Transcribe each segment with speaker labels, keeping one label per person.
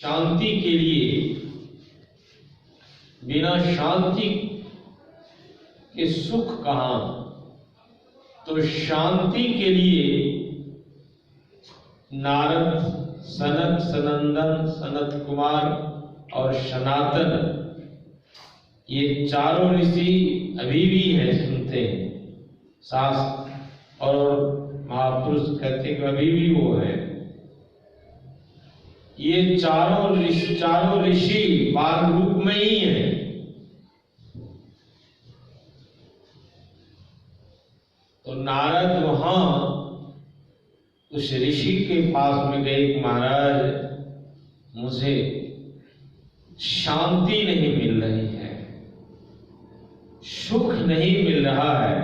Speaker 1: शांति के लिए, बिना शांति के सुख कहाँ। तो शांति के लिए नारद, सनक, सनंदन, सनत कुमार और सनातन, ये चारों ऋषि अभी भी हैं, सुनते हैं। शास्त्र और महापुरुष कहते हैं कि अभी भी वो है। ये चारों ऋषि बाल रूप में ही हैं। तो नारद वहां उस ऋषि के पास में गए, महाराज मुझे शांति नहीं मिल रही है, सुख नहीं मिल रहा है,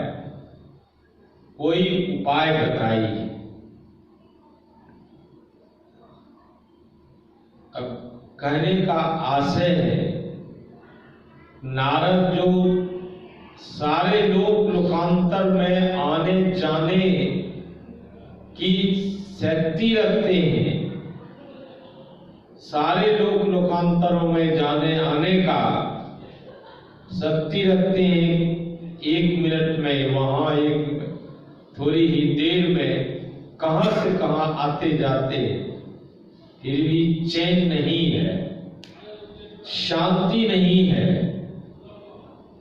Speaker 1: कोई उपाय बताइए। अब कहने का आशय है, नारद जो सारे लोग लोकांतर में आने जाने की शक्ति रखते हैं, सारे लोग लोकांतरों में जाने आने का शक्ति रखते हैं। 1 मिनट में वहां, थोड़ी ही देर में कहां से कहां आते जाते, फिर भी चैन नहीं है, शांति नहीं है।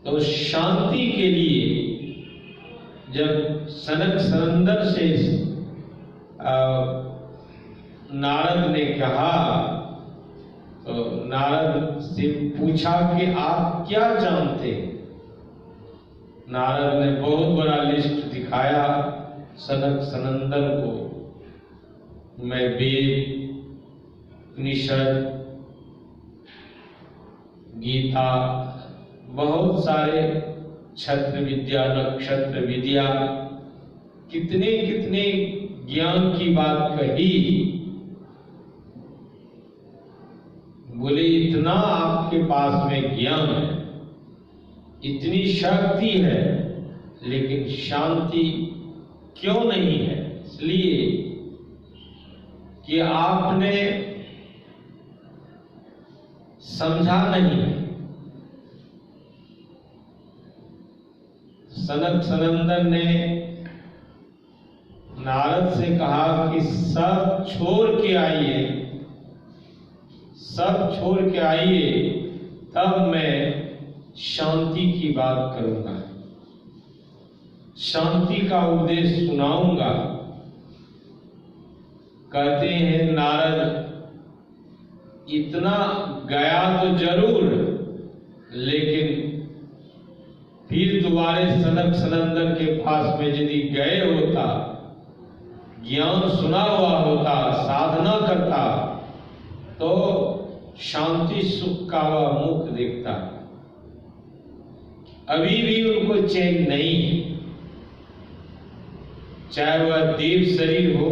Speaker 1: तो शांति के लिए जब सनक सनंदन से नारद ने कहा, तो नारद से पूछा कि आप क्या जानते हैं। नारद ने बहुत बड़ा लिस्ट दिखाया सनक सनंदन को। मैं वेद, उपनिषद, गीता, बहुत सारे क्षत्र विद्या, नक्षत्र विद्या, कितने कितने ज्ञान की बात कही। बोले इतना आपके पास में ज्ञान है, इतनी शक्ति है, लेकिन शांति क्यों नहीं है? इसलिए कि आपने समझा नहीं है। सनक सनंदन ने नारद से कहा कि सब छोड़ के आइए, सब छोड़ के आइए, तब मैं शांति की बात करूंगा, शांति का उपदेश सुनाऊंगा। कहते हैं नारद इतना गया तो जरूर, लेकिन फिर दोबारे सनक सनंदन के पास में यदि गए होता, ज्ञान सुना हुआ होता, साधना करता, तो शांति सुख का वह मुख देखता। अभी भी उनको चैन नहीं है, चाहे वह देव शरीर हो,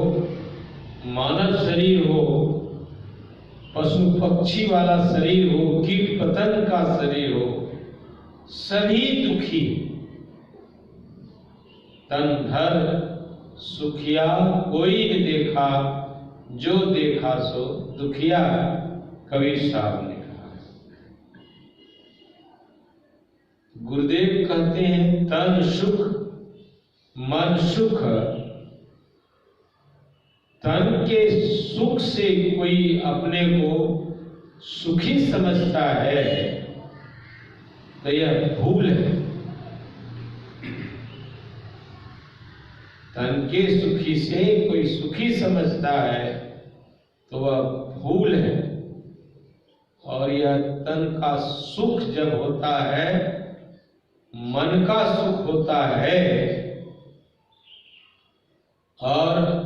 Speaker 1: मानव शरीर हो, पशु पक्षी वाला शरीर हो, कीट पतंग का शरीर हो, सभी दुखी। तन धर सुखिया कोई न देखा, जो देखा सो दुखिया, कबीर साहब ने कहा। गुरुदेव कहते हैं तन सुख मन सुख। तन के सुख से कोई अपने को सुखी समझता है तो यह भूल है। तन के सुखी से कोई सुखी समझता है तो वह भूल है। और यह तन का सुख जब होता है, मन का सुख होता है, और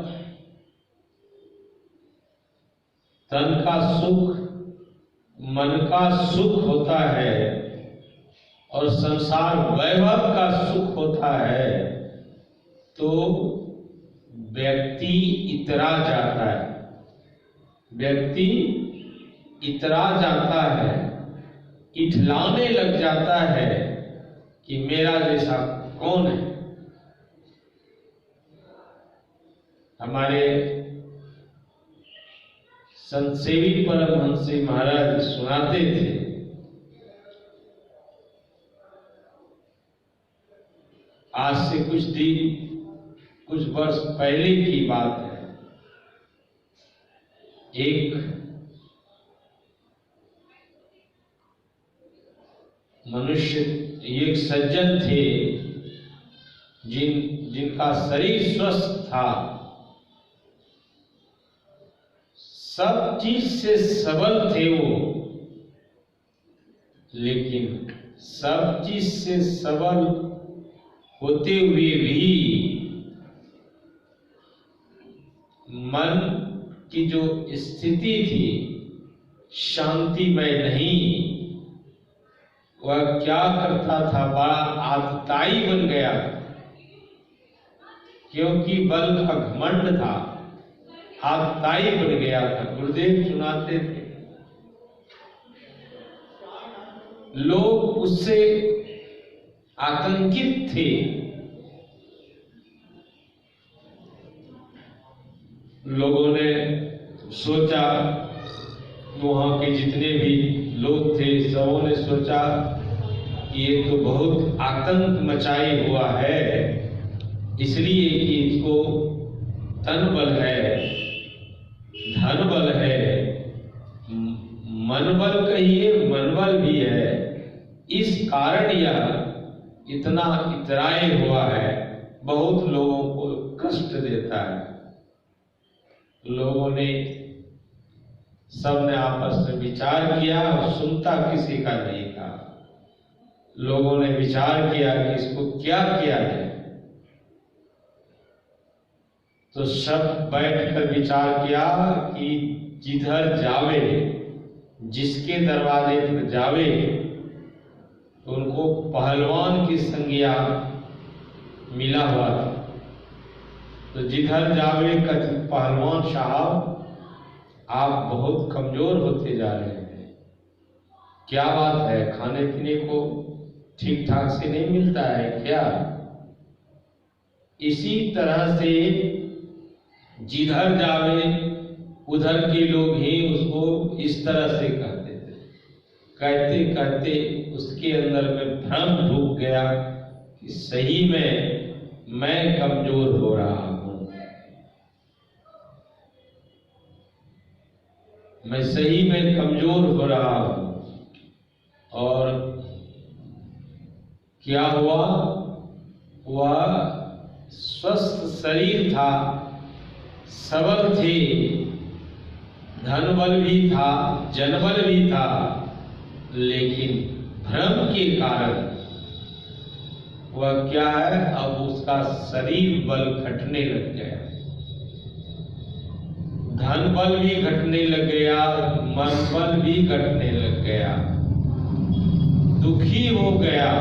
Speaker 1: तन का सुख मन का सुख होता है, और संसार वैभव का सुख होता है, तो व्यक्ति इतरा जाता है। व्यक्ति इतरा जाता है, इठलाने लग जाता है कि मेरा जैसा कौन है। हमारे संत सेवी परमहंस जी महाराज सुनाते थे। आज से कुछ वर्ष पहले की बात है। एक मनुष्य, एक सज्जन थे जिनका शरीर स्वस्थ था, सब चीज से सबल थे वो, लेकिन सब चीज से सबल होते हुए भी मन की जो स्थिति थी शांतिमय नहीं। वह क्या करता था, बड़ा आतताई बन गया, क्योंकि बल का घमंड था, आतताई बन गया था। गुरुदेव सुनाते थे, लोग उससे आतंकित थे। लोगों ने सोचा, वहां के जितने भी लोग थे सबों ने सोचा कि ये तो बहुत आतंक मचाए हुआ है, इसलिए कि इसको तन बल है, धन बल है, मन बल कहिए, मन बल भी है, इस कारण यह इतना इतराए हुआ है, बहुत लोगों को कष्ट देता है। लोगों ने सबने आपस में विचार किया और सुनता किसी का नहीं था। लोगों ने विचार किया कि इसको क्या किया जाए, तो सब बैठकर विचार किया कि जिधर जावे, जिसके दरवाजे पर जावे, तो उनको पहलवान की संज्ञा मिला हुआ था। तो जिधर जावे कहते, पहलवान साहब आप बहुत कमजोर होते जा रहे हैं, क्या बात है, खाने पीने को ठीक ठाक से नहीं मिलता है क्या? इसी तरह से जिधर जावे उधर के लोग ही उसको इस तरह से कहते थे। कहते कहते उसके अंदर में भ्रम ढूक गया कि सही में मैं कमजोर हो रहा हूं, मैं सही में कमजोर हो रहा हूं। और क्या हुआ, वह स्वस्थ शरीर था, सबल थे, धन बल भी था, जनबल भी था, लेकिन भ्रम के कारण वह क्या है, अब उसका शरीर बल घटने लग गया, धन बल भी घटने लग गया, मन बल भी घटने लग गया, दुखी हो गया।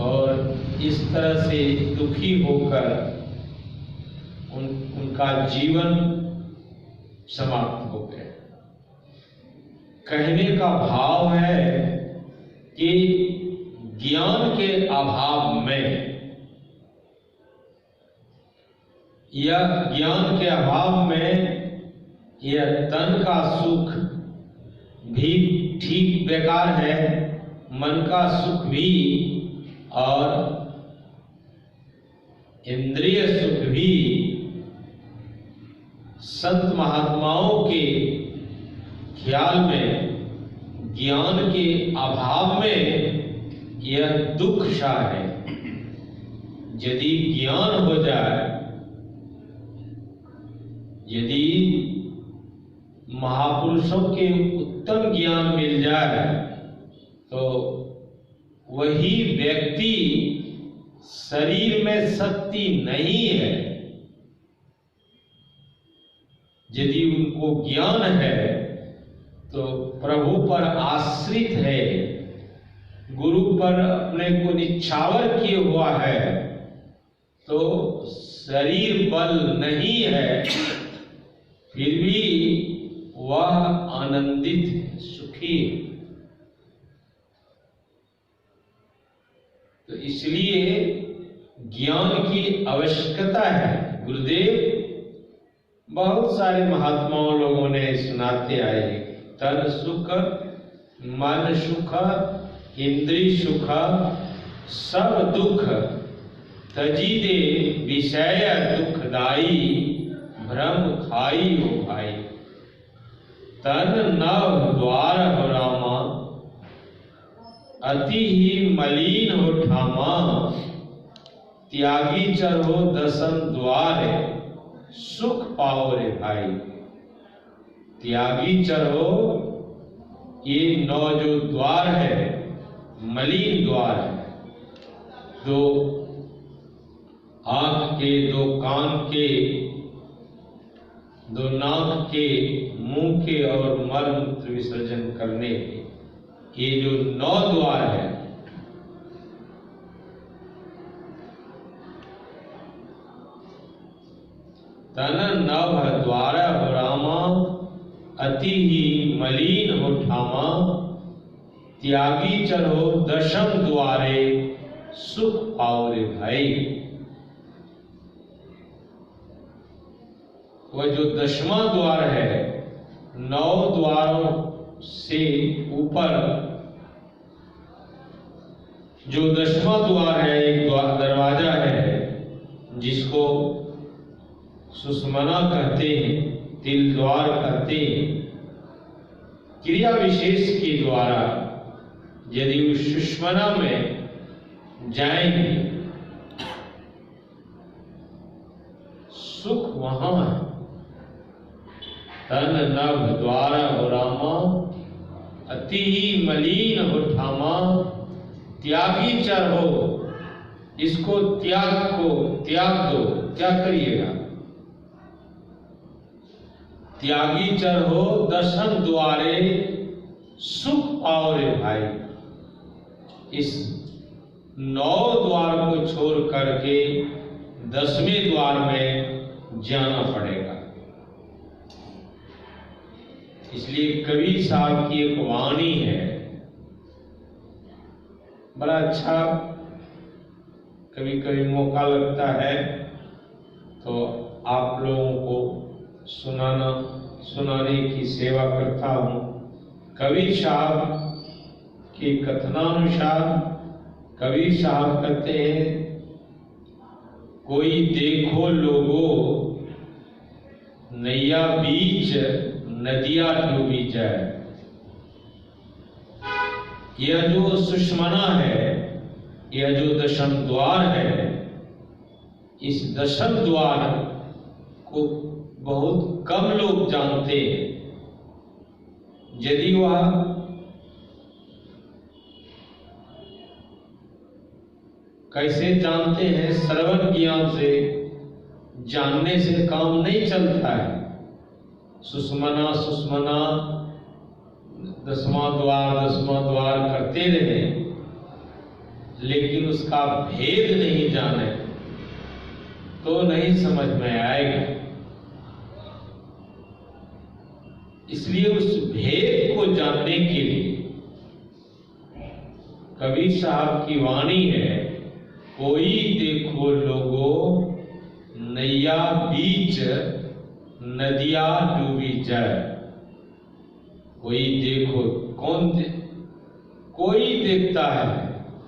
Speaker 1: और इस तरह से दुखी होकर उनका जीवन समाप्त हो गया। कहने का भाव है कि ज्ञान के अभाव में, या ज्ञान के अभाव में, यह तन का सुख भी ठीक बेकार है, मन का सुख भी और इंद्रिय सुख भी संत महात्माओं के ख्याल में ज्ञान के अभाव में यह दुख सा है। यदि ज्ञान हो जाए, यदि महापुरुषों के उत्तम ज्ञान मिल जाए, तो वही व्यक्ति शरीर में शक्ति नहीं है। यदि उनको ज्ञान है तो प्रभु पर आश्रित है, गुरु पर अपने को निछावर किए हुआ है, तो शरीर बल नहीं है, फिर भी वह आनंदित सुखी है। तो इसलिए ज्ञान की आवश्यकता है, गुरुदेव बहुत सारे महात्माओं लोगों ने सुनाते आए, तन सुख मन सुख इंद्रिय सुख सब दुख तजी दे विषय दुखदाई भ्रम खाई हो भाई। तन नव द्वार हो रामा अति ही मलिन हो ठामा। त्यागी चढ़ो दसन द्वार सुख पाओ रे भाई। त्यागी चढ़ो, ये 9 जो द्वार है मलिन द्वार है, 2 आंख के, 2 कान के, 2 नाक के, मुंह के और मल मूत्र विसर्जन करने के, ये जो 9 द्वार है, तन नभ द्वार हो रामा अति ही मलिन हो ठामा। त्यागी चढ़ो दशम द्वारे सुख पाओ रे भाई। वह जो 10वां द्वार है, 9 द्वारों से ऊपर जो 10वां द्वार है, एक दरवाजा है जिसको सुषमना कहते हैं, तिल द्वार कहते हैं। क्रिया विशेष के द्वारा यदि उस सुषमना में जाएंगे, सुख वहां है। तन नभ द्वार हो रामा अति ही मलिन हो ठामा। त्यागी चढ़ो, इसको त्याग दो, क्या करिएगा? त्यागी चढ़ो दशम द्वारे सुख पाओ रे भाई। इस 9 द्वार को छोड़ करके 10वें द्वार में जाना पड़ेगा। इसलिए कबीर साहब की एक वाणी है, बड़ा अच्छा, कभी कभी मौका लगता है तो आप लोगों को सुनाने की सेवा करता हूँ। कबीर साहब के कथनानुसार कबीर साहब कहते हैं, कोई देखो लोगो नैया बीच नदिया डूबी जाए। यह जो सुषमना है, यह जो दशम द्वार है, इस दशम द्वार को बहुत कम लोग जानते हैं। यदि वह कैसे जानते हैं? श्रवण ज्ञान से, जानने से काम नहीं चलता है। सुषमना 10वां द्वार करते रहे, लेकिन उसका भेद नहीं जाने तो नहीं समझ में आएगा। इसलिए उस भेद को जानने के लिए कबीर साहब की वाणी है, कोई देखो लोगो नैया बीच नदिया डूबी जाए। कोई देखो, कोई देखता है,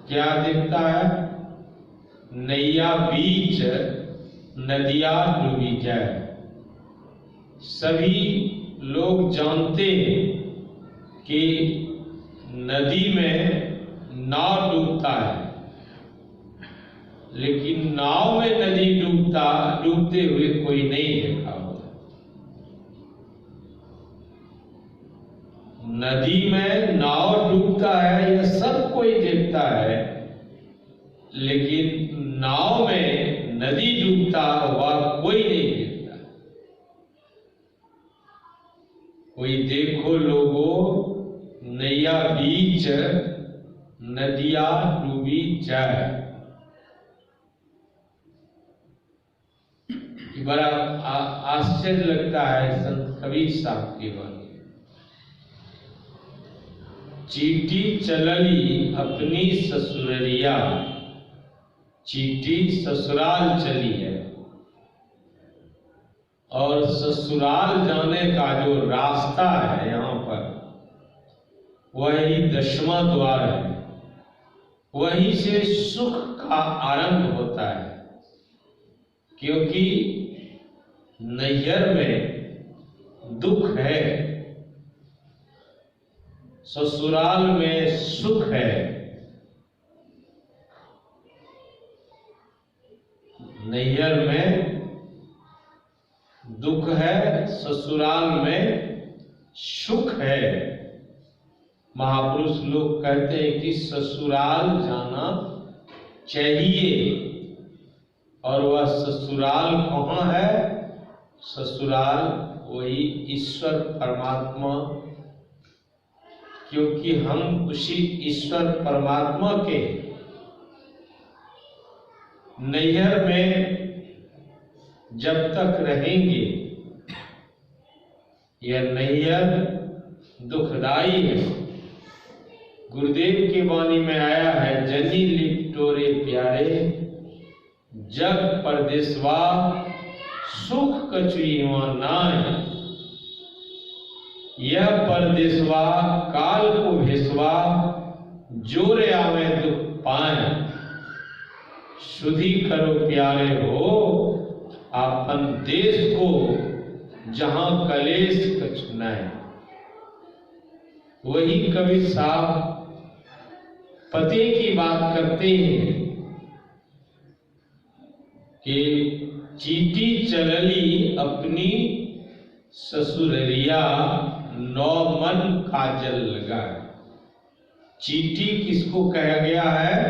Speaker 1: क्या देखता है? नैया बीच नदिया डूबी जाए। सभी लोग जानते हैं कि नदी में नाव डूबता है, लेकिन नाव में नदी डूबते हुए कोई नहीं देखा होगा। नदी में नाव डूबता है यह सब कोई देखता है, लेकिन नाव में नदी डूबता हुआ कोई नहीं देखता। कोई देखो लोगो नैया बीच नदिया डूबी जाए। बड़ा आश्चर्य लगता है संत कबीर साहब की वाणी। चीटी चलली अपनी ससुररिया, चीटी ससुराल चली है। और ससुराल जाने का जो रास्ता है यहाँ पर, वही 10वां द्वार है। वहीं से सुख का आरंभ होता है, क्योंकि नैहर में दुख है, ससुराल में सुख है। नैहर में दुख है, ससुराल में सुख है। महापुरुष लोग कहते हैं कि ससुराल जाना चाहिए, और वह ससुराल कहाँ है? ससुराल वही ईश्वर परमात्मा, क्योंकि हम उसी ईश्वर परमात्मा के नैहर में जब तक रहेंगे, यह नैहर दुखदाई है। गुरुदेव की वाणी में आया है, जनी लिपटोरे प्यारे जग परदेसवा सुख कछुआ नाय। यह परदेसवा काल को भेसवा जोरे आवे दुख पाए। सुधी करो प्यारे हो आपन देश को, जहां कलेश कछु नाय। वही कवि साहब पति की बात करते हैं कि चीटी चलली अपनी ससुररिया, नौ मन काजल लगा। चीटी किसको कहा गया है?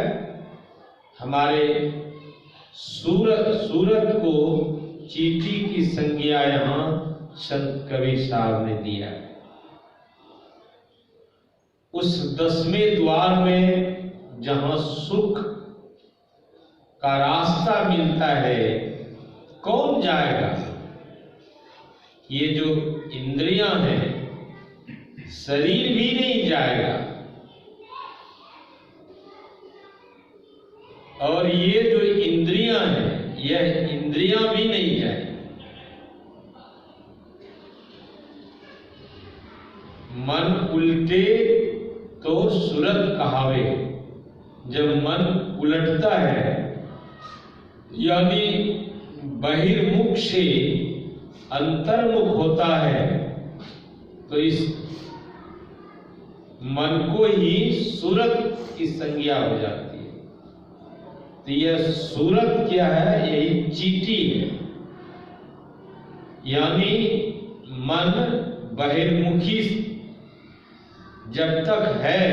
Speaker 1: हमारे सूरत को चीटी की संज्ञा यहाँ संत कवि साहब ने दिया है। उस 10वें द्वार में जहां सुख का रास्ता मिलता है, कौन जाएगा? ये जो इंद्रियां हैं, शरीर भी नहीं जाएगा, और ये जो इंद्रियां हैं, यह इंद्रियां भी नहीं जाएगी। मन उल्टे तो सूरत कहावे। जब मन उलटता है, यानी बहिर्मुख से अंतर्मुख होता है, तो इस मन को ही सूरत की संज्ञा हो जाती है। तो यह सूरत क्या है? यही चीटी है। यानी मन बहिर्मुखी जब तक है,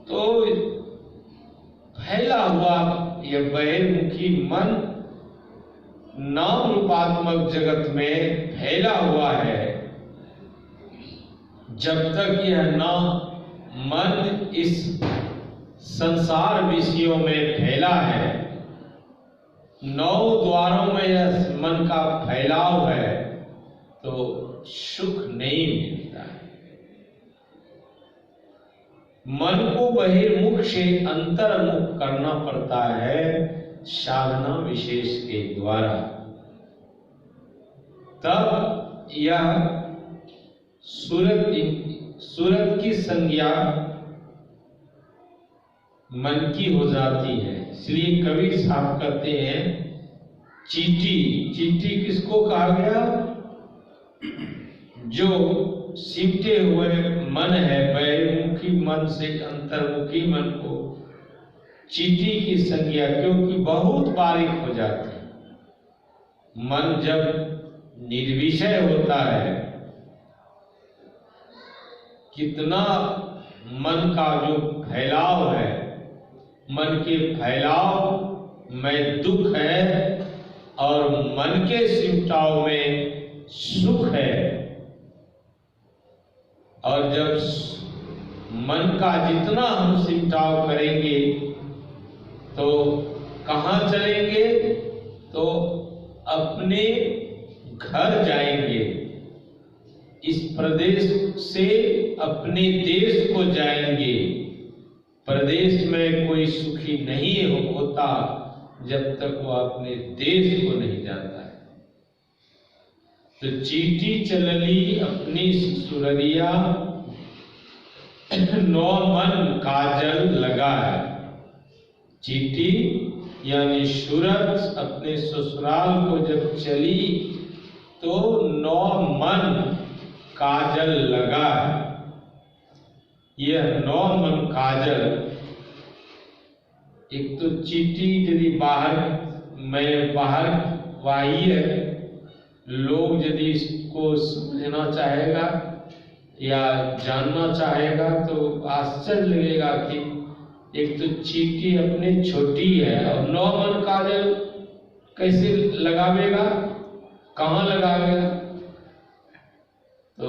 Speaker 1: तो फैला हुआ यह बहिर्मुखी मन नाम रूपात्मक जगत में फैला हुआ है। जब तक यह मन इस संसार विषयों में फैला है, 9 द्वारों में यह मन का फैलाव है, तो सुख नहीं मिलता है। मन को बहिर्मुख से अंतर्मुख करना पड़ता है साधना विशेष के द्वारा। तब यह सूरत की संज्ञा मन की हो जाती है। इसलिए कवि साहब कहते हैं चीटी किसको कहा गया? जो सिमटे हुए मन है, बहिर्मुखी मन से अंतर्मुखी मन को चीटी की संज्ञा, क्योंकि बहुत बारीक हो जाती है। मन जब निर्विषय होता है, कितना मन का जो फैलाव है, मन के फैलाव में दुख है और मन के सिमटाव में सुख है। और जब मन का जितना हम सिमटाव करेंगे, तो कहाँ चलेंगे? तो अपने घर जाएंगे। इस प्रदेश से अपने देश को जाएंगे। प्रदेश में कोई सुखी नहीं होता जब तक वो अपने देश को नहीं जानता है। तो चीटी चलली अपनी ससुररिया, 9 मन काजल लगाए। चीटी यानी सूरज अपने ससुराल को जब चली तो 9 मन काजल लगाए। यह 9 मन काजल, एक तो चीटी यदि बाहर वाही है, लोग यदि इसको समझना चाहेगा या जानना चाहेगा तो आश्चर्य लगेगा कि एक तो चीटी अपने छोटी है और 9 मन काजल कैसे लगावेगा, कहाँ लगावेगा। तो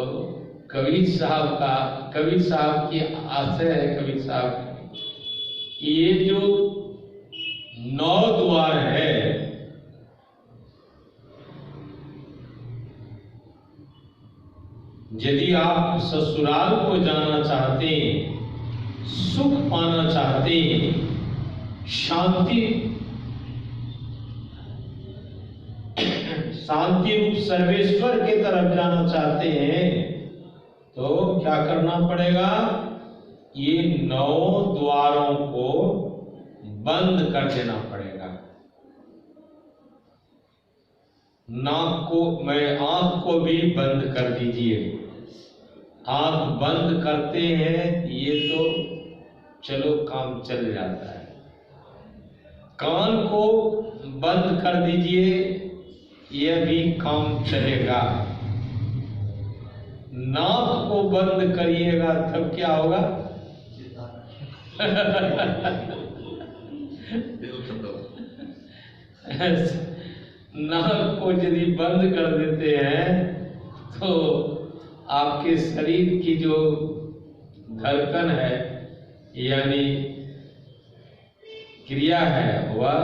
Speaker 1: कबीर साहब की आशय है, कबीर साहब, ये जो 9 द्वार है, यदि आप ससुराल को जाना चाहते हैं, सुख पाना चाहते हैं, शांति रूप सर्वेश्वर के तरफ जाना चाहते हैं, तो क्या करना पड़ेगा? ये 9 द्वारों को बंद कर देना पड़ेगा। आंख को भी बंद कर दीजिए। आंख बंद करते हैं ये तो चलो काम चल जाता है। कान को बंद कर दीजिए, यह भी काम चलेगा। नाक को बंद करिएगा तब क्या होगा? नाक को यदि बंद कर देते हैं तो आपके शरीर की जो धड़कन है यानी क्रिया है वह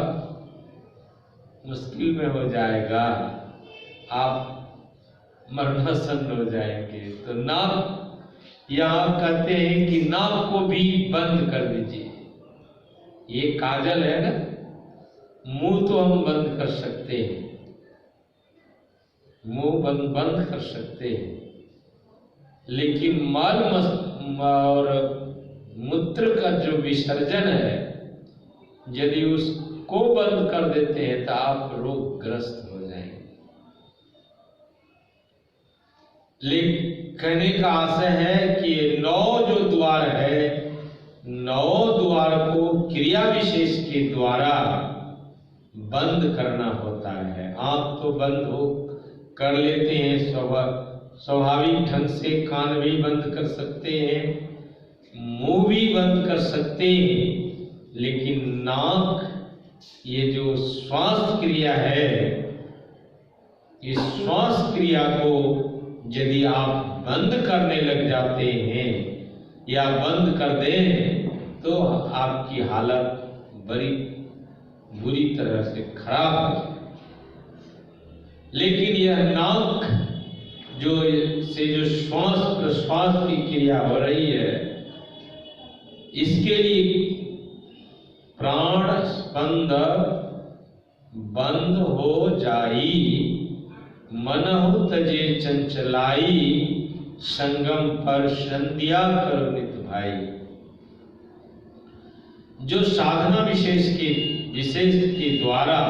Speaker 1: मुश्किल में हो जाएगा, आप मरणासन्न हो जाएंगे। तो नाक, यहाँ कहते हैं कि नाक को भी बंद कर दीजिए। ये काजल है ना, मुंह तो हम बंद कर सकते हैं, मुंह बंद कर सकते हैं, लेकिन मल और मूत्र का जो विसर्जन है यदि उसको बंद कर देते हैं तो आप रोगग्रस्त हो जाएंगे। लेकिन कहने का आशय है कि 9 जो द्वार है, 9 द्वार को क्रिया विशेष के द्वारा बंद करना होता है। आंख तो बंद हो कर लेते हैं स्वाभाविक ढंग से, कान भी बंद कर सकते हैं, मुंह भी बंद कर सकते हैं, लेकिन नाक, ये जो श्वास क्रिया है, इस श्वास क्रिया को यदि आप बंद करने लग जाते हैं या बंद कर दें तो आपकी हालत बड़ी बुरी तरह से खराब हो जाए। लेकिन यह नाक जो श्वास प्रश्वास की क्रिया हो रही है, इसके लिए प्राण स्पंद बंद हो जाई, मनहु तजे चंचलाई, संगम पर संध्या करो नित भाई। जो साधना विशेष के द्वारा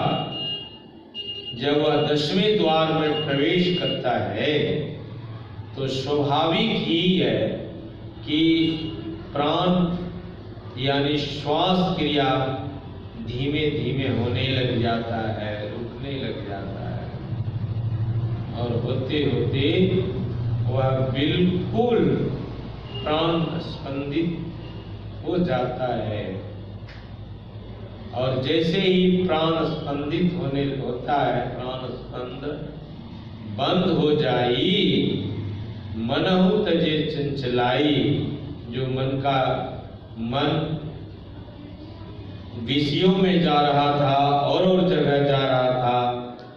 Speaker 1: जब वह 10वें द्वार में प्रवेश करता है तो स्वाभाविक ही है कि प्राण यानी श्वास क्रिया धीमे धीमे होने लग जाता है, रुकने लग जाता है, और होते होते वह बिल्कुल प्राण स्पंदित हो जाता है। और जैसे ही प्राण स्पंदित होता है, प्राण स्पंद बंद हो जाई, मनहु तजे चंचलाई, जो मन विषयों में जा रहा था और जगह जा रहा था,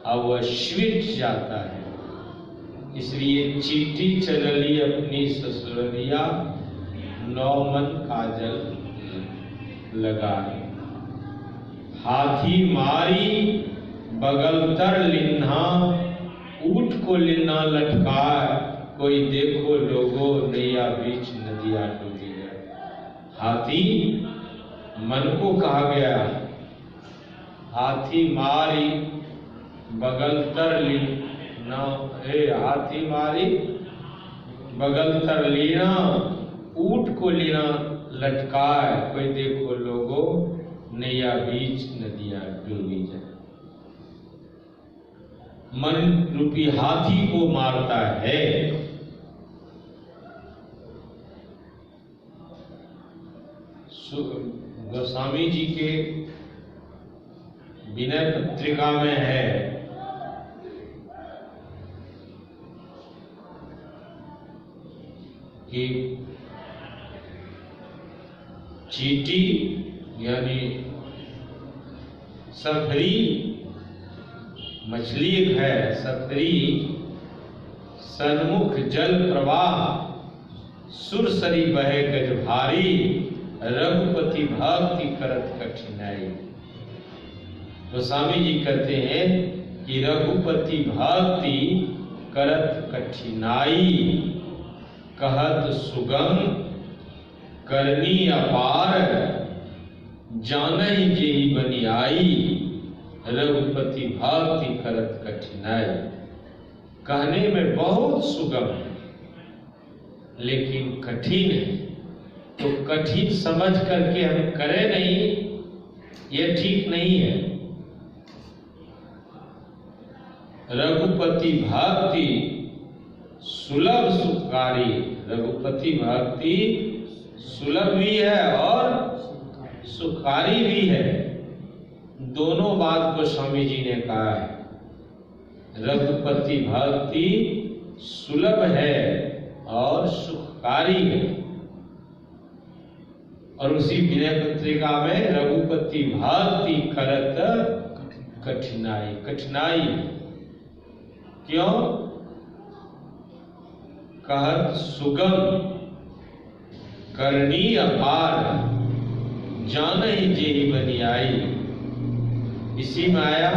Speaker 1: अब वह स्विच जाता है। इसलिए चीटी चलली अपनी ससुरलिया, 9 मन काजल लगाए। हाथी मारी बगल तर लिन्हा, ऊंट को लेना लटकाए, कोई देखो लोगो नैया बीच नदिया डूबी है। हाथी मन को कहा गया, हाथी मारी बगल तर ली ना, हाथी मारी बगल तर लीना, ऊंट को लेना लटकाए, कोई देखो लोगो नैया बीच नदिया डूबी जाए। मन रूपी हाथी को मारता है। गोस्वामी जी के विनय पत्रिका में है कि चींटी यानी सफरी मछली एक है, सफरी सन्मुख जल प्रवाह, सुरसरी बहे गज भारी, रघुपति भक्ति करत कठिनाई। गोस्वामी जी कहते हैं कि रघुपति भक्ति करत कठिनाई, कहत सुगम करनी अपार, जानहि जेहि बनि आई, रघुपति भक्ति करत कठिनाई। कहने में बहुत सुगम है लेकिन कठिन है, तो कठिन समझ करके हम करें नहीं, यह ठीक नहीं है। रघुपति भक्ति सुलभ सुखकारी, रघुपति भक्ति सुलभ भी है और सुखकारी भी है। दोनों बात को स्वामी जी ने कहा है। रघुपति भक्ति सुलभ है और सुखकारी है। और उसी विनय पत्रिका में रघुपति भक्ति करत कठिनाई, कठिनाई क्यों? कहत सुगम करनी अपार, जानहि जेहि बनि आई। इसी में आया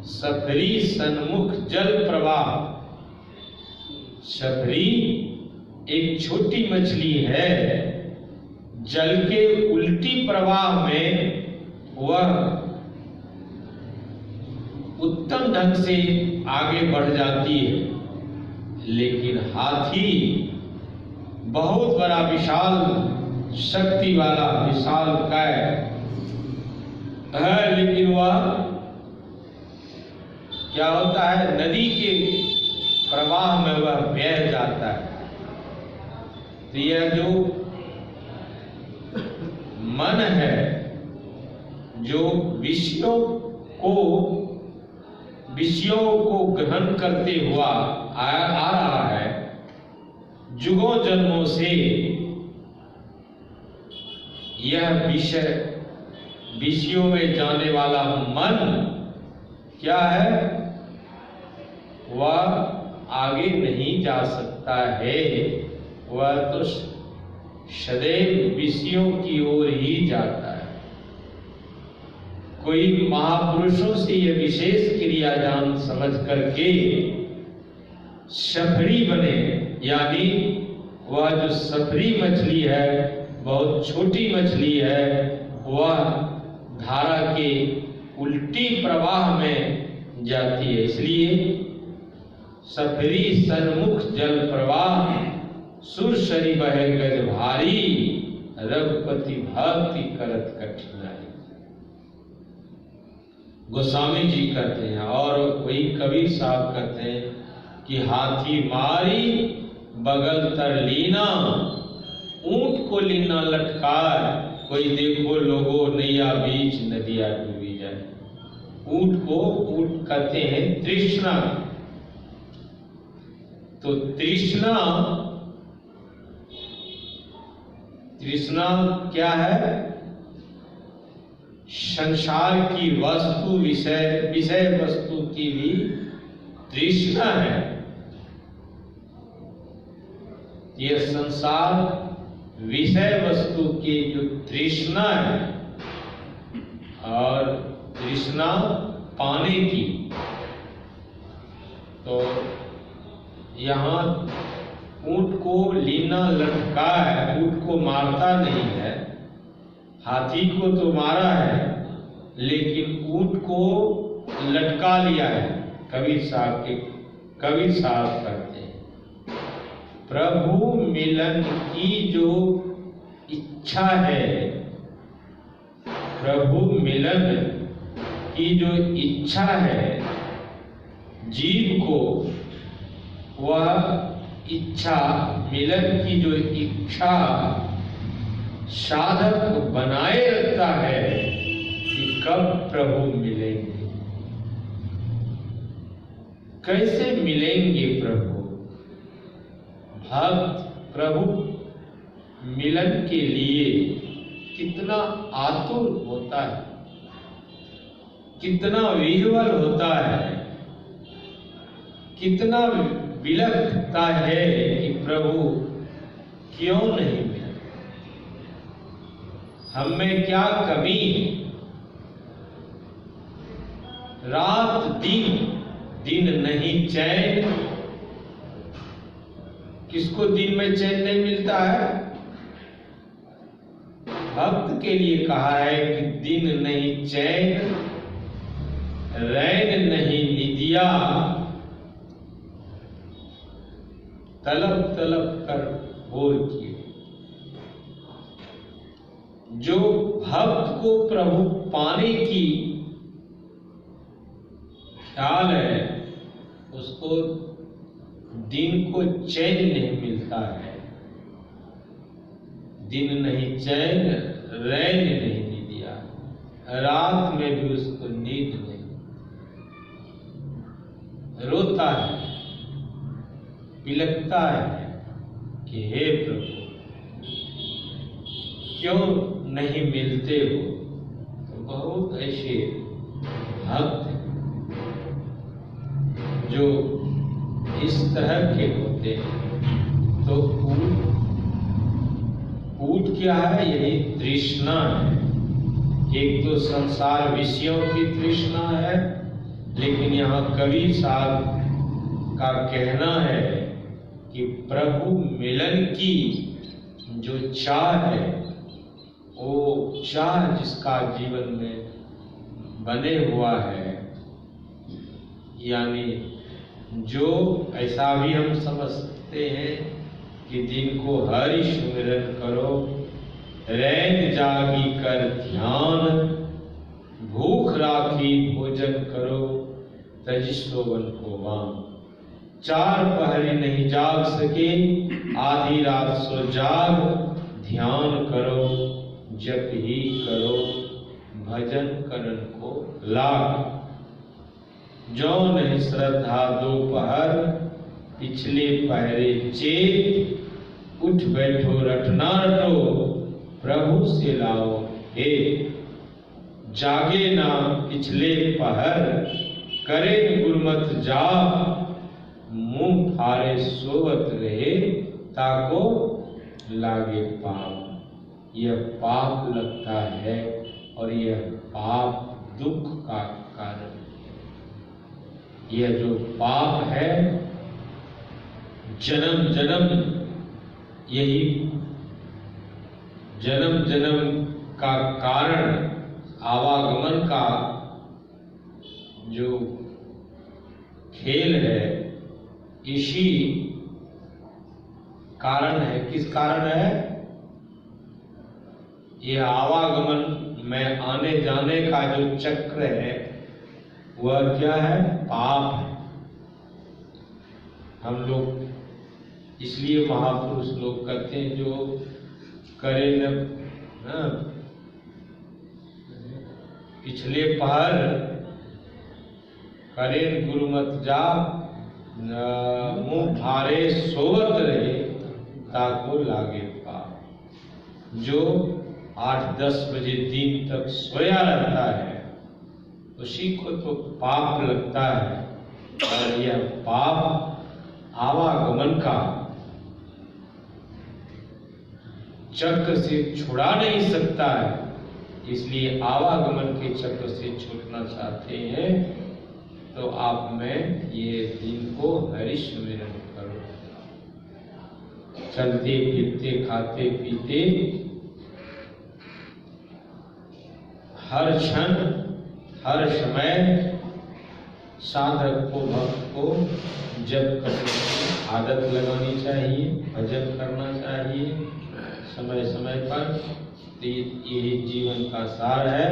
Speaker 1: सफरी सन्मुख जल प्रवाह। सफरी एक छोटी मछली है, जल के उल्टी प्रवाह में वह उत्तम ढंग से आगे बढ़ जाती है। लेकिन हाथी बहुत बड़ा विशाल शक्ति वाला विशाल काय है, लेकिन वह क्या होता है, नदी के प्रवाह में वह बह जाता है। तो यह जो मन है, जो विषयों को ग्रहण करते हुआ आ रहा है जुगों जन्मों से, यह विषयों में जाने वाला मन क्या है, वह आगे नहीं जा सकता है। वह तो सदैव विषयों की ओर ही जाता है। कोई महापुरुषों से यह विशेष क्रिया जान समझ करके सफरी बने, यानी वह जो सफरी मछली है, बहुत छोटी मछली है, वह धारा के उल्टी प्रवाह में जाती है। इसलिए सफरी सन्मुख जल प्रवाह, सुरसरी बहे गज भारी, रघुपति भक्ति करत कठिनाई। गोस्वामी जी कहते हैं, और वही कबीर साहब कहते हैं कि हाथी मारी बगल तर लीना, ऊंट को लीना लटकार, कोई देखो लोगो नैया बीच नदिया डूबी जाए। ऊंट को ऊंट कहते हैं तृष्णा। तो तृष्णा क्या है? संसार की वस्तु, विषय वस्तु की भी तृष्णा है। यह संसार विषय वस्तु की जो तृष्णा है, और तृष्णा पाने की, तो यहाँ ऊंट को लीना लटका है, ऊंट को मारता नहीं है, हाथी को तो मारा है, लेकिन ऊंट को लटका लिया है। कबीर साहब करते हैं, प्रभु मिलन की जो इच्छा है, प्रभु मिलन की जो इच्छा है जीव को, वह इच्छा, मिलन की जो इच्छा साधक बनाए रखता है कि कब प्रभु मिलेंगे, कैसे मिलेंगे प्रभु। भक्त प्रभु मिलन के लिए कितना आतुर होता है, कितना विह्वल होता है, कितना विलखता है कि प्रभु क्यों नहीं मिले, हम में क्या कमी है। रात दिन, दिन नहीं चैन। किसको दिन में चैन नहीं मिलता है? भक्त के लिए कहा है कि दिन नहीं चैन, रैन नहीं निदिया, तलब तलब कर बोल किए। जो भक्त को प्रभु पाने की ख्याल है, उसको दिन को चैन नहीं मिलता है। दिन नहीं चैन, रैन नहीं निदिया, रात में भी उसको नींद नहीं। रोता है, बिलखता है कि हे प्रभु क्यों नहीं मिलते हो। तो बहुत ऐसे भक्त जो इस तरह के होते हैं। तो ऊट क्या है? यही तृष्णा है। एक तो संसार विषयों की तृष्णा है, लेकिन यहाँ कबीर साहब का कहना है कि प्रभु मिलन की जो चाह है, वो चाह जिसका जीवन में बने हुआ है, यानी जो ऐसा भी हम समझते हैं कि दिन को हरि सुमिरन करो, रैन जागी कर ध्यान, भूख राखी भोजन करो, तज सोवन को वाम। चार पहरी नहीं जाग सके, आधी रात सो जाग, ध्यान करो जप ही करो, भजन करन को लाग। जो नहीं श्रद्धा दोपहर, पिछले पहरे चेत, उठ बैठो रटना रटो, प्रभु से लाओ हे। जागे ना पिछले पहर, करे गुरमत जाप, मुंह फारे सोवत रहे, ताको लागे पाप। यह पाप लगता है और यह पाप दुख का कारण है। यह जो पाप है, जन्म जन्म, यही जन्म जन्म का कारण, आवागमन का जो खेल है, इसी कारण है। किस कारण है? यह आवागमन में आने जाने का जो चक्र है, वह क्या है? पाप है। हम लोग इसलिए महापुरुष लोग कहते हैं, जो करे न पिछले पहर, करे गुरुमत जाप, मुंह भारे सोवत रहे, ताको लागे पाप। जो 8-10 बजे दिन तक सोया रहता है, उसी को तो पाप लगता है। और यह पाप आवागमन का चक्र से छुड़ा नहीं सकता है। इसलिए आवागमन के चक्र से छूटना चाहते हैं तो आप में ये दिन को हरिस्मरण करो। चलते फिरते खाते पीते हर क्षण हर समय साधक को भक्त को जप करने की आदत लगानी चाहिए, भजन करना चाहिए समय समय पर। तो यही जीवन का सार है।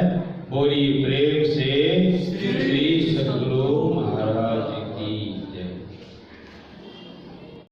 Speaker 1: बोलिए प्रेम से श्री सद्गुरु